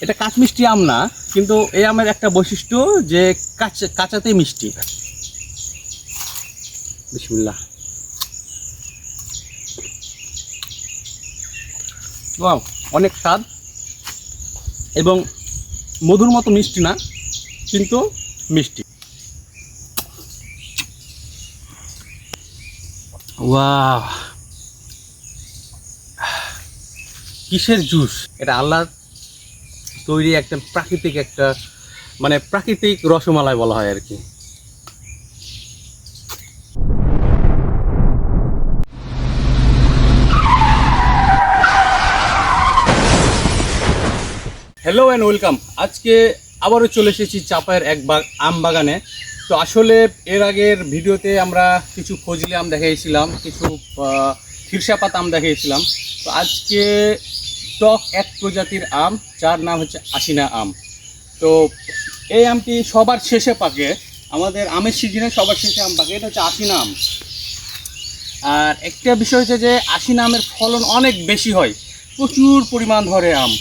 এটা কাঁচমিষ্টি আম না, কিন্তু এই আমের একটা বৈশিষ্ট্য যে কাঁচাতেই মিষ্টি। বিসমিল্লাহ। ওয়াও, অনেক স্বাদ এবং মধুর মতো মিষ্টি না, কিন্তু মিষ্টি। ওয়াও, কিসের জুস এটা! আল্লাহর তৈরি একটা প্রাকৃতিক একটা প্রাকৃতিক রসমালাই বলা হয় আর কি। Hello and welcome. আজকে আবারও চলে এসেছি চাপায়ের আম বাগানে। তো আসলে এর আগের ভিডিওতে আমরা কিছু ফজলি আম দেখিয়েছিলাম, কিছু খিরসাপাত আম দেখিয়েছিলাম। তো আজকে টক এক প্রজাতির আম, যার নাম হচ্ছে আশিনা আম। তো এই আমটি সবার শেষে পাকে, আমাদের আমের সিজনে সবার শেষে আম পাকে। এটা হচ্ছে আশিনা আম। আর একটা বিষয় হচ্ছে যে আশিনা আমের ফলন অনেক বেশি হয়, প্রচুর পরিমাণ ধরে আম।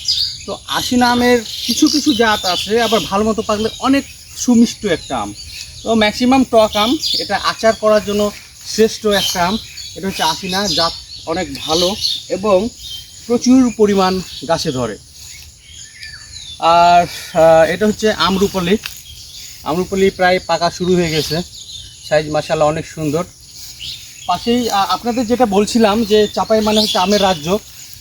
তো আশিনা আমের কিছু কিছু জাত আছে আবার ভালো মতো পাকলে অনেক সুমিষ্ট একটা আম। তো ম্যাক্সিমাম টক আম, এটা আচার করার জন্য শ্রেষ্ঠ একটা আম। এটা হচ্ছে আশিনা, জাত অনেক ভালো এবং প্রচুর পরিমাণ গাছে ধরে। আর এটা হচ্ছে আমরুপালি। আমরুপালি প্রায় পাকা শুরু হয়ে গেছে, সাইজ মাশাআল্লাহ অনেক সুন্দর। পাশেই আপনাদের যেটা বলছিলাম যে চাপাই মানে হচ্ছে আমের রাজ্য।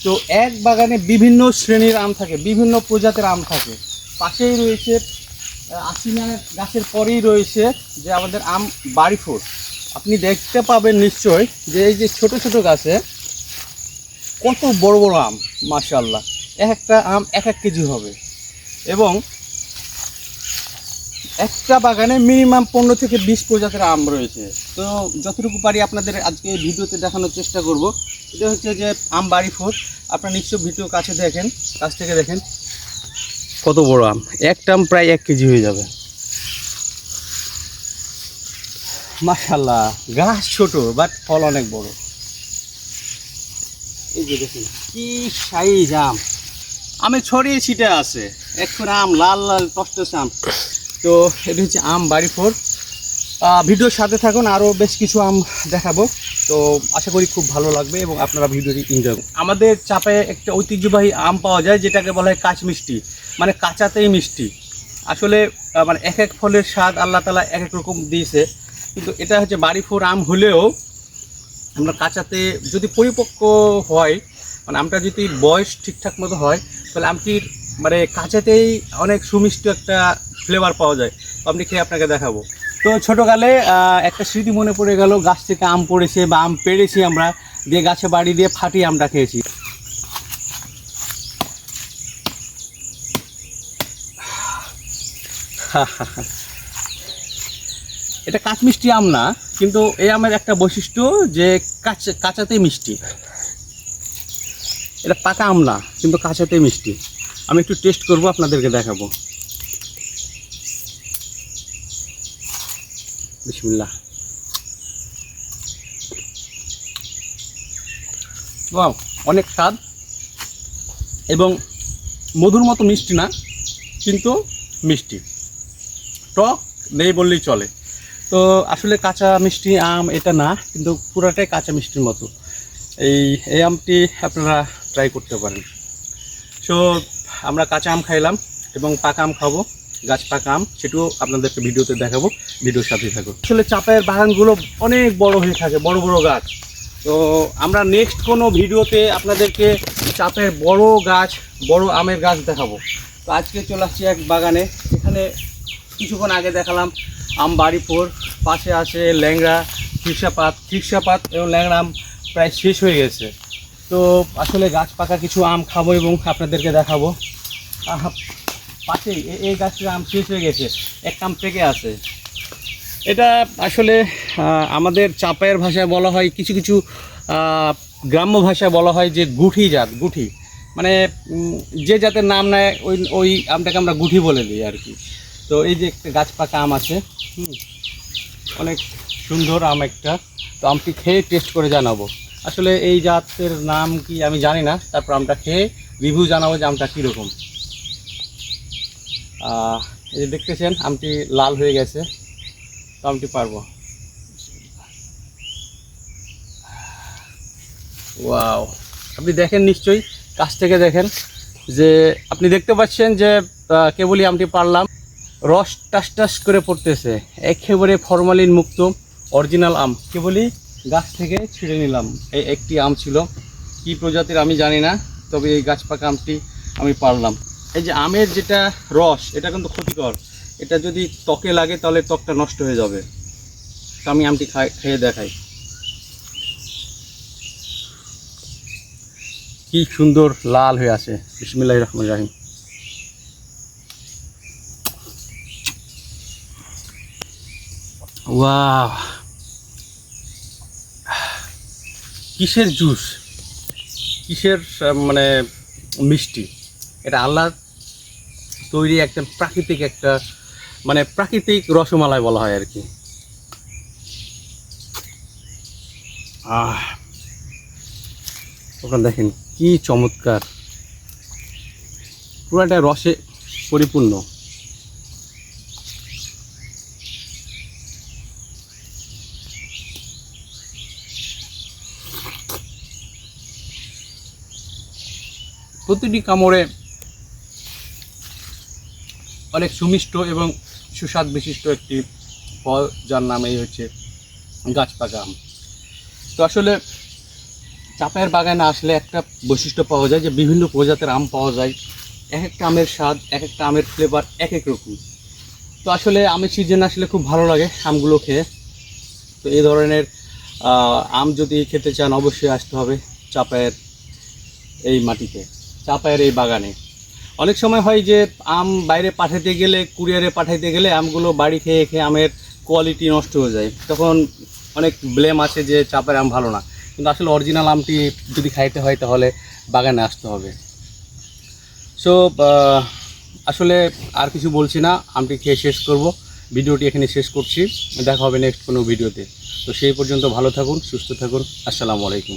তো এক বাগানে বিভিন্ন শ্রেণীর আম থাকে, বিভিন্ন প্রজাতির আম থাকে। পাশেই রয়েছে আশিনা গাছের পরেই রয়েছে যে আমাদের আম বাড়িফোর। আপনি দেখতে পাবেন নিশ্চয় যে এই যে ছোট ছোট গাছে কত বড় বড় আম, মাশাআল্লাহ। এক একটা আম এক এক কেজি হবে এবং একটা বাগানে মিনিমাম 15 থেকে 20 প্রজাতির আম রয়েছে। তো যতটুকু পারি আপনাদের আজকে এই ভিডিওতে দেখানোর চেষ্টা করব। এটা হচ্ছে যে আম বাড়িফোর। আপনারা নিশ্চয় ভিডিও কাছ থেকে দেখেন কত বড় আম। একটা আম প্রায় 1 কেজি হয়ে যাবে, মাশাআল্লাহ। গাছ ছোট বাট ফল অনেক বড়। এই যে দেখুন কি সাইজ আম, আমে ছড়িয়ে ছিটে আছে। এখন আম লাল লাল টসটসে আম। তো এটা হচ্ছে আম বাড়িফোর। ভিডিওর সাথে থাকুন, আরও বেশ কিছু আম দেখাবো। তো আশা করি খুব ভালো লাগবে এবং আপনারা ভিডিওটি এনজয় করুন। আমাদের চাপায় একটা ঐতিহ্যবাহী আম পাওয়া যায় যেটাকে বলা হয় কাঁচ মিষ্টি, মানে কাঁচাতেই মিষ্টি। আসলে এক এক ফলের স্বাদ আল্লাহ তাআলা এক এক রকম দিয়েছে, কিন্তু এটা হচ্ছে বাড়িফোর আম হলেও আমরা কাঁচাতে যদি পরিপক্ক হয়, আমটা যদি বয়স ঠিকঠাক মতো হয়, তাহলে আমটির কাঁচাতেই অনেক সুমিষ্ট একটা ফ্লেভার পাওয়া যায়। তো আপনি খেয়ে আপনাকে দেখাবো। তো ছোটোকালে একটা স্মৃতি মনে পড়ে গেল, গাছ থেকে আম পড়েছে বা আম পেড়েছি আমরা, দিয়ে গাছে বাড়ি দিয়ে ফাটিয়ে আমটা খেয়েছি। এটা কাঁচমিষ্টি আম না, কিন্তু এই আমের একটা বৈশিষ্ট্য যে কাঁচাতেই মিষ্টি। এটা পাকা আম না, কিন্তু কাঁচাতেই মিষ্টি। আমি একটু টেস্ট করব, আপনাদেরকে দেখাবো। বিসমিল্লাহ। ওয়াও, অনেক স্বাদ এবং মধুর মতো মিষ্টি না, কিন্তু মিষ্টি। টক নেই বললেই চলে। তো আসলে কাঁচা মিষ্টি আম এটা না, কিন্তু পুরাটাই কাঁচা মিষ্টির মতো। এই আমটি আপনারা ট্রাই করতে পারেন। সো আমরা কাঁচা আম খাইলাম এবং পাকা আম খাবো, গাছ পাকা আম, সেটাও আপনাদেরকে ভিডিওতে দেখাবো। ভিডিওর সাথেই থাকো। আসলে চাপায়ের বাগানগুলো অনেক বড় হয়ে থাকে, বড় বড় গাছ। তো আমরা নেক্সট কোনো ভিডিওতে আপনাদেরকে চাপায়ের বড় গাছ, বড় আমের গাছ দেখাবো। তো আজকে চলে আসছি এক বাগানে, এখানে কিছুক্ষণ আগে দেখালাম আম বাড়িফোর, পাশে আছে ল্যাংড়া, খিরসাপাত এবং ল্যাংড়া আম প্রায় শেষ হয়ে গেছে। তো আসলে গাছ পাকা কিছু আম খাবো এবং আপনাদেরকে দেখাবো। পাশেই এই গাছটা আম শেষ হয়ে গেছে, একটা আম পেকে আছে। এটা আসলে আমাদের চাপায়ের ভাষায় বলা হয়, কিছু কিছু গ্রাম্য ভাষায় বলা হয় যে গুঠি জাত, গুঠি যে জাতের নাম নেয় ওই আমটাকে আমরা গুঠি বলে দিই আর কি। তো এই যে একটা গাছ পাকা আম আছে, অনেক সুন্দর আম একটা। তো আমটি খেয়ে টেস্ট করে জানাবো। আসলে এই জাতের নাম কি আমি জানি না, তারপর আমটা খেয়ে রিভিউ জানাবো যে আমটা কীরকম। এই যে দেখতেছেন আমটি লাল হয়ে গেছে, তো আমটি পারবো। ওয়াও, আপনি দেখেন নিশ্চয়ই, কাছ থেকে দেখেন যে আপনি দেখতে পাচ্ছেন যে কেবলই আমটি পারলাম, রস টাস টাস করে পড়তেছে, একেবারে ফরমালিন মুক্ত অরিজিনাল আম, কেবলই গাছ থেকে ছিঁড়ে নিলাম। এই একটি আম ছিল, কি প্রজাতির আমি জানি না, তবে এই গাছ পাকা আমটি আমি পারলাম। এই যে আমের যেটা রস, এটা কিন্তু ক্ষতিকর, এটা যদি ত্বকে লাগে তাহলে ত্বকটা নষ্ট হয়ে যাবে। তো আমি আমটি খেয়ে দেখাই। কি সুন্দর লাল হয়ে আছে। বিসমিল্লাহির রহমানির রহিম। ওয়াও, কিসের জুস, কিসের মানে মিষ্টি, এটা আল্লাহর তৈরি একটা প্রাকৃতিক একটা মানে প্রাকৃতিক রসমালাই বলা হয় আর কি। ওখানে দেখেন কি চমৎকার, পুরোটা রসে পরিপূর্ণ। প্রতিটি কামড়ে অনেক সুমিষ্ট এবং সুস্বাদ বিশিষ্ট একটি ফল, যার নামেই হচ্ছে গাছ পাকা আম। তো আসলে চাপায়ের বাগানে আসলে একটা বৈশিষ্ট্য পাওয়া যায় যে বিভিন্ন প্রজাতির আম পাওয়া যায়, এক একটা আমের স্বাদ, এক একটা আমের ফ্লেভার এক এক রকম। তো আসলে আমের সিজন আসলে খুব ভালো লাগে আমগুলো খেয়ে। তো এই ধরনের আম যদি খেতে চান অবশ্যই আসতে হবে চাপায়ের এই মাটিতে, চাপায়ের এই বাগানে। অনেক সময় হয় যে আম বাইরে পাঠাতে গেলে, কুরিয়ারে পাঠাইতে গেলে আমগুলো বাড়ি খেয়ে খেয়ে আমের কোয়ালিটি নষ্ট হয়ে যায়, তখন অনেক ব্লেম আছে যে চাপায়ের আম ভালো না। কিন্তু আসলে অরিজিনাল আমটি যদি খাইতে হয় তাহলে বাগানে আসতে হবে। সো আসলে আর কিছু বলছি না, আমটি খেয়ে শেষ করব, ভিডিওটি এখানে শেষ করছি। দেখা হবে নেক্সট কোনো ভিডিওতে। তো সেই পর্যন্ত ভালো থাকুন, সুস্থ থাকুন। আসসালামু আলাইকুম।